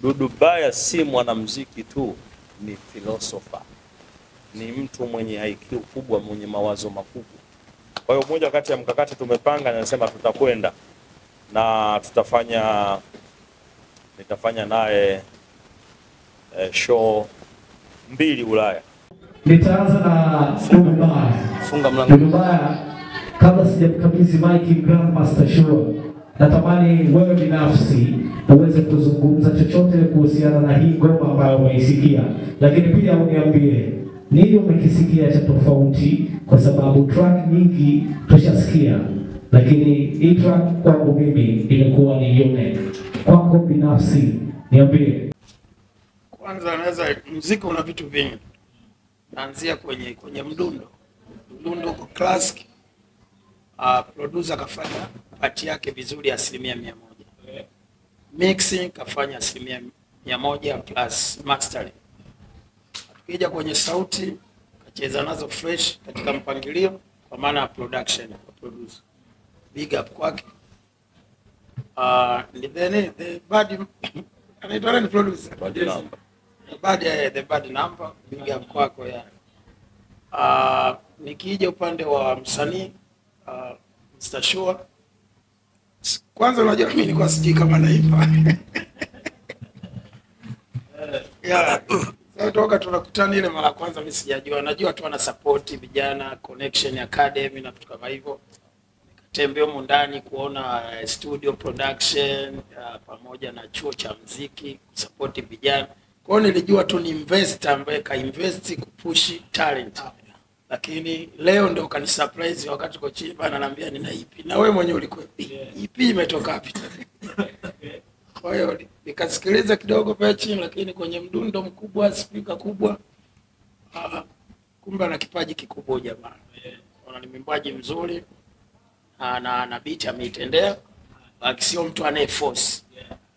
Dudu Baya si mwanamuziki tu, ni philosopher. Ni mtu mwenye IQ kubwa, mwenye mawazo makubwa. Kwa hiyo moja kati ya mkakati tumepanga, nasema tutakwenda na nitafanya naye show 2 Ulaya. Nitaanza na Dudu Baya. Funga mlango. Dudu Baya, kabla sijakabidhi mic Grandmaster Show, natamani wewe binafsi uweze kuzungumza chochote kuhusiana na hii ngoma ambayo umeisikia, lakini pia uniambie nini umekisikia cha tofauti, kwa sababu track nyingi tushasikia, lakini hii track kwangu mimi imekuwa ni unique. Kwako binafsi niambie. Kwanza naweza, muziki una vitu vingi. Naanzia kwenye mdundo. Mdundo uko classic. Producer kafanya part yake vizuri 100%. Mixing kafanya 100% plus mastering. Tukija kwenye sauti kacheza nazo fresh katika mpangilio, kwa maana ya production kwa producer. Big up kwake. The bad anaitwa ni producer. The bad number. Big up kwako ya. Nikija upande wa msanii Mr. Shua, kwanza unajua mimi nilikuwa sijui kama naimba. Yeah. Sasa toka tunakutana ile mara kwanza mimi sijajua. Najua tu ana support vijana, Connection Academy na vitu kama hivyo. Nikatembea huko ndani kuona studio production pamoja na chuo cha muziki support vijana. Kwa hiyo nilijua tu ni investor ambaye ka invest kupush talent. Lakini leo ndio kani surprise wakati uko chini bana, ananiambia nina EP. Na wewe mwenyewe ulikuwa EP imetoka wapi? Kwa hiyo nikasikiliza kidogo pale chini, lakini kwenye mdundo mkubwa, speaker kubwa, kumbe ana kipaji kikubwa jamaa. Ona ni mwimbaji mzuri. Na beat ameitendea. Sio mtu anaye force.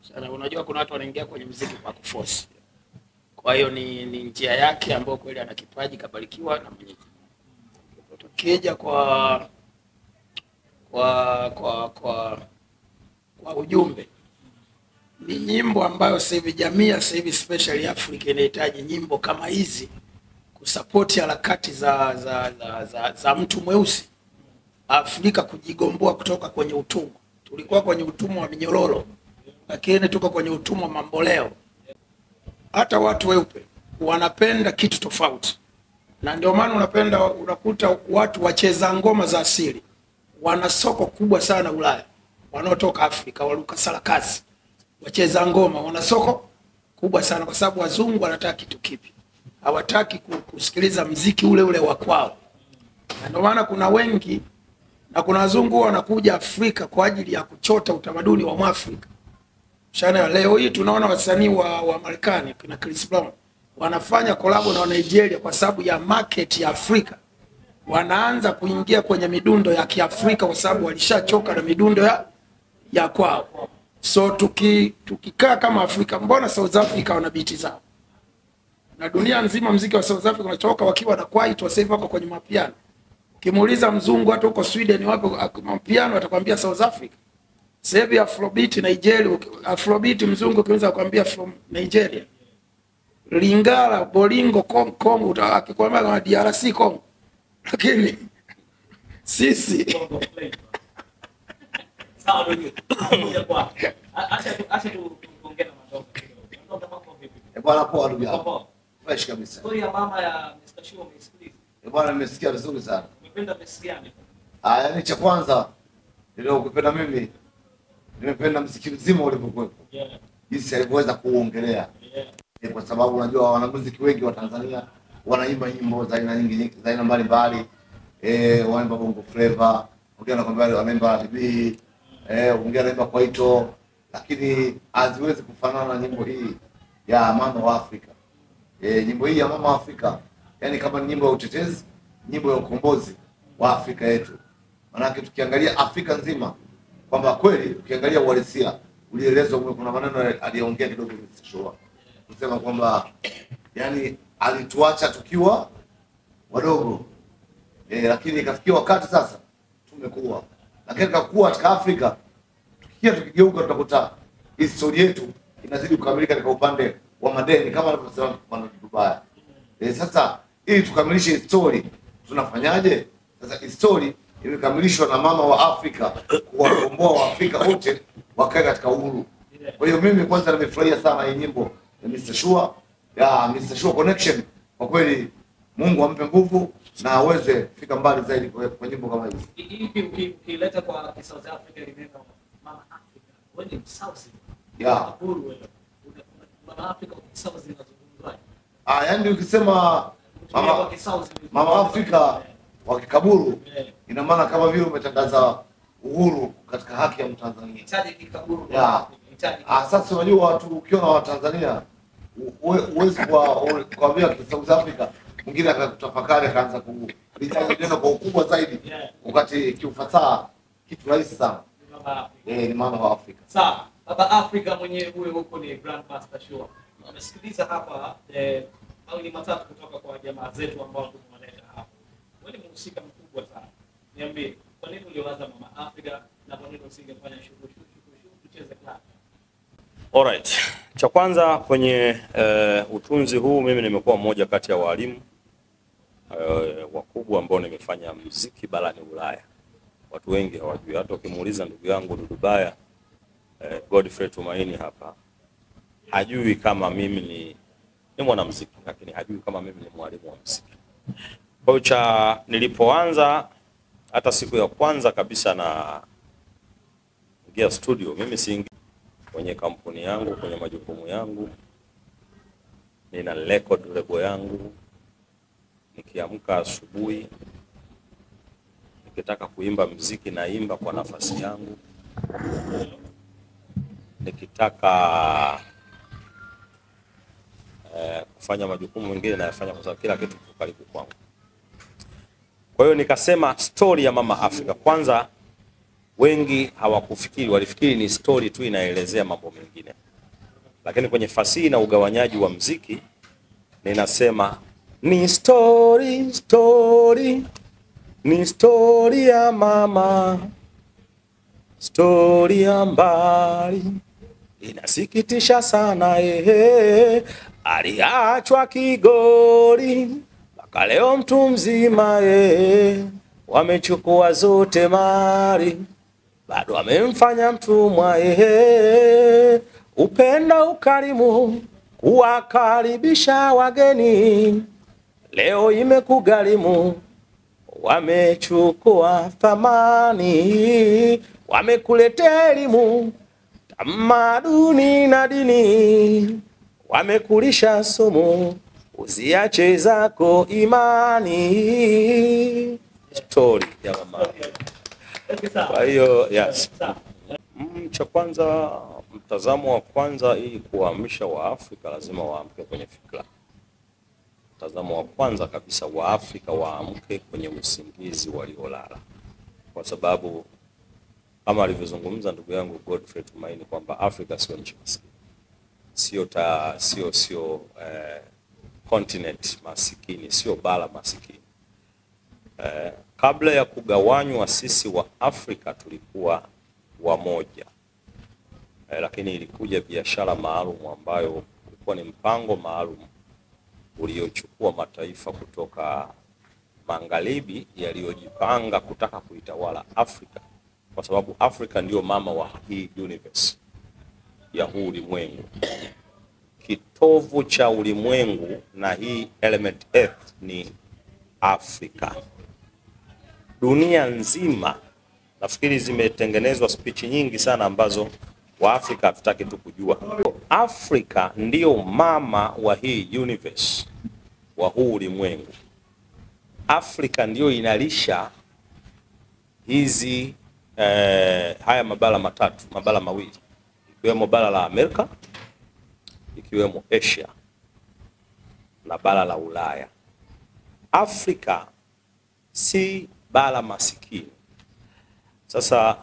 Sana unajua kuna watu wanaingia kwenye muziki kwa kuforce. Kwa hiyo ni njia yake ambayo kweli ana kipaji, kabarikiwa na Mwenyezi Mungu. Tukija kwa ujumbe, ni nyimbo ambayo sasa hivi jamii sasa hivi especially Afrika inahitaji nyimbo kama hizi kusupport harakati za mtu mweusi Afrika kujigomboa kutoka kwenye utumwa. Tulikuwa kwenye utumwa wa minyororo, lakini tuko kwenye utumwa wa mamboleo. Hata watu weupe wanapenda kitu tofauti. Na ndio maana unakuta watu wacheza ngoma za asili wana soko kubwa sana Ulaya. Wanaotoka Afrika, waluka sarakasi, wacheza ngoma wana soko kubwa sana, kwa sababu wazungu wanataka kitu kipi. Hawataki kusikiliza muziki ule ule wa kwao. Na ndio maana kuna wengi na kuna wazungu wanakuja Afrika kwa ajili ya kuchota utamaduni wa Mwafrika. Shana leo hii tunaona wasanii wa Marekani kina Chris Brown wanafanya collab na Nigeria kwa sababu ya market ya Afrika. Wanaanza kuingia kwenye midundo ya Kiafrika kwa sababu walishachoka na midundo ya kwao. So tukikaa kama Afrika, mbona South Africa wana beat zao? Na dunia nzima muziki wa South Africa unatoka wakiwa na kwaito, sasa hivi wako kwenye mapiano. Ukimuuliza mzungu hata huko Sweden wapo mapiano atakwambia South Africa. Sasa hivi Afrobeat Nigeria, Afrobeat mzungu ukianza kuambia from Nigeria. Lingala, Bolingo, Kongo akikwambia kama DRC Kongo. Lakini sisi sawa ndio. Acha tuongee na Madoka. Bwana poa ndugu yangu. Fresh kabisa. Story ya mama ya Mr. Shua umesikiliza? Bwana nimesikia vizuri sana. Umependa message gani? Yaani cha kwanza ndio kupenda mimi. Nimependa muziki mzima ulivyokuwepo. Yeah. Jinsi alivyoweza kuongelea. Yeah. Kwa sababu unajua wanamuziki wengi wa Tanzania wanaimba nyimbo za aina nyingi, za aina mbalimbali. Wanaimba bongo flava, wengine wanakwambia wanaimba R&B, wengine wanaimba kwaito, lakini haziwezi kufanana na nyimbo hii ya Mama wa Afrika. Nyimbo hii ya Mama wa Afrika, yani kama nyimbo ya utetezi, nyimbo ya ukombozi wa Afrika yetu. Maana tukiangalia Afrika nzima, kwamba kweli ukiangalia uhalisia ulielezwa, kuna maneno aliongea kidogo Mr. kusema kwamba yani alituacha tukiwa wadogo, lakini ikafikia wakati sasa tumekuwa, lakini kakuwa katika Afrika tukigeuka tutakuta historia yetu inazidi kukamilika katika upande wa madeni kama alivyosema Bwana Dudubaya. Sasa ili tukamilishe story tunafanyaje? Sasa story imekamilishwa na mama wa Afrika kuwakomboa wa Afrika wote wakae katika uhuru. Kwa hiyo mimi kwanza nimefurahia sana hii nyimbo ya Mr. Shua, ya Mr. Shua Connection. Kwa kweli Mungu ampe nguvu na aweze kufika mbali zaidi kwa nyimbo kama hizi. Hivi ukileta kwa South Africa neno Mama Africa, wewe ni South. Yeah. Mama Africa South zinazungumzwa. Yaani ukisema Mama Afrika wa Kikaburu, ina maana kama vile umetangaza uhuru katika haki ya Mtanzania. Hitaji Kikaburu. Yeah. Sasa unajua watu ukiona wa Tanzania uwezi kuambia South Africa, mwingine akakutafakari akaanza kulijadili neno kwa ukubwa zaidi, wakati kiufasaha kitu rahisi sana. Ni Mama wa Afrika. Sawa. Baba Afrika mwenyewe huyo huko ni Grandmaster Shua. Umesikiliza hapa maoni matatu kutoka kwa jamaa zetu ambao tumewaleta hapa. Wewe ni mhusika mkubwa sana. Niambie, kwa nini uliwaza Mama Afrika na kwa nini usingefanya shughuli tucheze club? Alright. Cha kwanza kwenye utunzi huu mimi nimekuwa mmoja kati ya walimu wakubwa ambao nimefanya muziki barani Ulaya. Watu wengi hawajui. Hata ukimuuliza ndugu yangu Dudubaya Godfrey Tumaini hapa, hajui kama mimi ni mwanamuziki, lakini hajui kama mimi ni mwalimu wa muziki. Kwa hiyo nilipoanza hata siku ya kwanza kabisa na ingia studio, mimi siingi kwenye kampuni yangu, kwenye majukumu yangu. Nina record label yangu. Nikiamka asubuhi nikitaka kuimba muziki naimba kwa nafasi yangu. Nikitaka kufanya majukumu mengine nayafanya kwa sababu kila kitu kiko karibu kwangu. Kwa hiyo nikasema story ya Mama Afrika, kwanza wengi hawakufikiri, walifikiri ni story tu inaelezea mambo mengine. Lakini kwenye fasihi na ugawanyaji wa muziki ninasema ni story, ni story ya mama, story ya mbali, inasikitisha sana aliachwa kigoli, mpaka leo mtu mzima wamechukua zote mali, bado wamemfanya mtumwa upendo ukarimu, kuwakaribisha wageni, leo imekugharimu, wamechukua thamani, wamekuletea elimu, tamaduni na dini, wamekulisha somo, usiache zako imani. Story ya mama. Kwa hiyo yes. Cha kwanza, mtazamo wa kwanza, ili kuamsha Waafrika lazima waamke kwenye fikra. Mtazamo wa kwanza kabisa, Waafrika waamke kwenye usingizi waliolala, kwa sababu kama alivyozungumza ndugu yangu Godfrey Tumaini kwamba Afrika sio nchi maskini, sio continent masikini, sio bara masikini. Kabla ya kugawanywa sisi wa Afrika tulikuwa wamoja, lakini ilikuja biashara maalum ambayo ulikuwa ni mpango maalum uliochukua mataifa kutoka magharibi yaliyojipanga kutaka kuitawala Afrika, kwa sababu Afrika ndio mama wa hii universe ya huu ulimwengu. Kitovu cha ulimwengu na hii element earth ni Afrika. Dunia nzima nafikiri zimetengenezwa speech nyingi sana ambazo Waafrika hatutaki tu kujua. Afrika ndio mama wa hii universe, wa huu ulimwengu. Afrika ndio inalisha hizi haya mabara matatu, mabara mawili, ikiwemo bara la Amerika, ikiwemo Asia na bara la Ulaya. Afrika si bara masikini. Sasa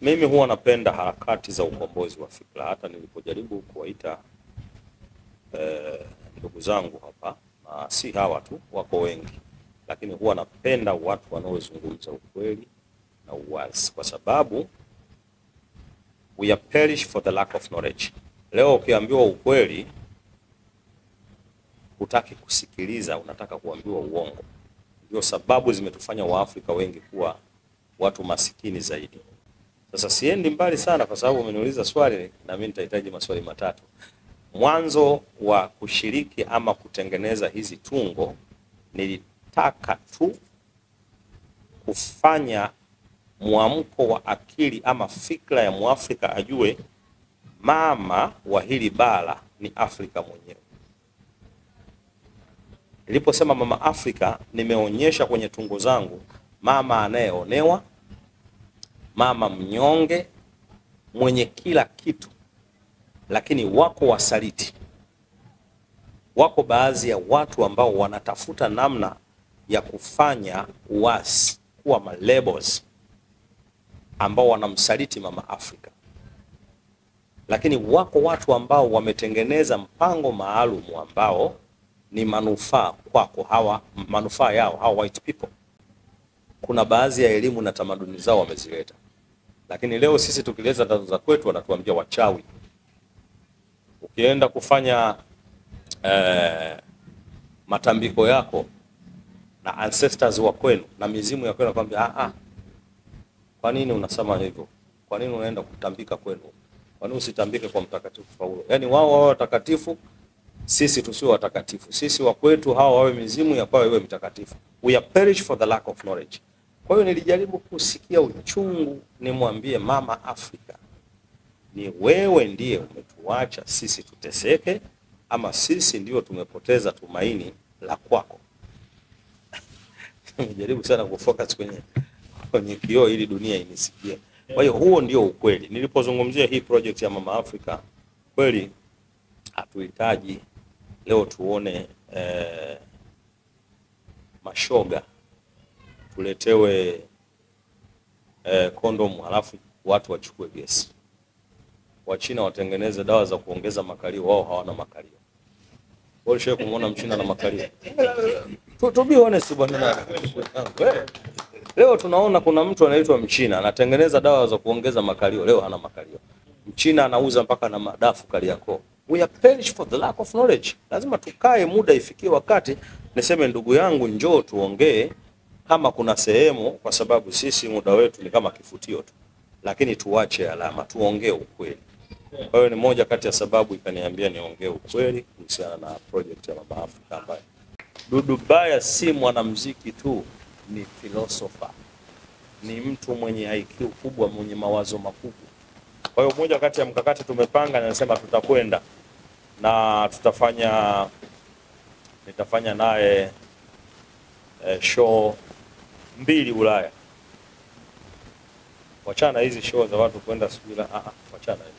mimi huwa napenda harakati za ukombozi wa fikra. Hata nilipojaribu kuwaita ndugu zangu hapa, na si hawa tu, wako wengi, lakini huwa napenda watu wanaozungumza ukweli na uwazi, kwa sababu we are perish for the lack of knowledge. Leo ukiambiwa ukweli hutaki kusikiliza, unataka kuambiwa uongo. Ndio sababu zimetufanya Waafrika wengi kuwa watu masikini zaidi. Sasa siendi mbali sana kwa sababu umeniuliza swali na mimi nitahitaji maswali matatu. Mwanzo wa kushiriki ama kutengeneza hizi tungo, nilitaka tu kufanya mwamko wa akili ama fikra ya Mwafrika ajue mama wa hili bara ni Afrika mwenyewe. Niliposema mama Afrika, nimeonyesha kwenye tungo zangu mama anayeonewa, mama mnyonge, mwenye kila kitu, lakini wako wasaliti. Wako baadhi ya watu ambao wanatafuta namna ya kufanya uasi kuwa malabels ambao wanamsaliti mama Afrika. Lakini wako watu ambao wametengeneza mpango maalum ambao ni manufaa kwako, hawa manufaa yao hawa white people. Kuna baadhi ya elimu na tamaduni zao wamezileta. Lakini leo sisi tukileza tatu za kwetu wanatuambia wachawi. Ukienda kufanya matambiko yako na ancestors wa kwenu na mizimu ya kwenu, nakwambia kwa nini unasema hivyo? Kwa nini unaenda kutambika kwenu? Kwa nini usitambike kwa mtakatifu Paulo? Yaani wao watakatifu, sisi tusio watakatifu. Sisi wa kwetu hao wawe mizimu, ya kwao iwe mtakatifu. We are perish for the lack of knowledge. Kwa hiyo nilijaribu kusikia uchungu, nimwambie mama Afrika, ni wewe ndiye umetuacha sisi tuteseke ama sisi ndio tumepoteza tumaini la kwako? Nimejaribu sana kufocus kwenye kioo ili dunia inisikie. Kwa hiyo huo ndio ukweli. Nilipozungumzia hii project ya mama Afrika, kweli hatuhitaji leo tuone mashoga tuletewe kondom halafu watu wachukue gesi. Wachina watengeneze dawa za kuongeza makalio, wao hawana makalio. Wewe shehe kumuona mchina na makalio? To be honest bwana. Leo tunaona kuna mtu anaitwa mchina anatengeneza dawa za kuongeza makalio, leo hana makalio. Mchina anauza mpaka na madafu Kariakoo. We are perish for the lack of knowledge. Lazima tukae muda ifikie wakati niseme ndugu yangu njoo tuongee kama kuna sehemu, kwa sababu sisi muda wetu ni kama kifutio tu. Lakini tuache alama, tuongee ukweli. Kwa hiyo ni moja kati ya sababu ikaniambia niongee ukweli kuhusiana na project ya mama Afrika ambayo Dudu Baya si mwanamuziki tu, ni philosopher. Ni mtu mwenye IQ kubwa, mwenye mawazo makubwa. Kwa hiyo moja kati ya mkakati tumepanga, nasema tutakwenda na nitafanya naye show 2 Ulaya. Wachana hizi show za watu kwenda sibila, wachana hizi.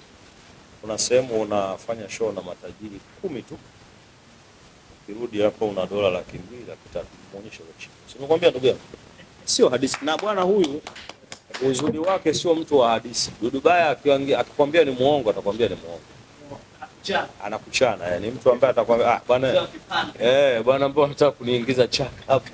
Kuna sehemu unafanya show na matajiri 10 tu. Ukirudi hapo una $200,000, $300,000, muonyeshe wewe. Simekwambia ndugu yangu, sio hadithi. Na bwana huyu uzuri wake sio mtu wa hadithi. Dudu Baya akikwambia ni muongo, atakwambia ni muongo. Anakuchana. Ni mtu ambaye atakwambia bwana bwana mbona unataka kuniingiza chaka hapa?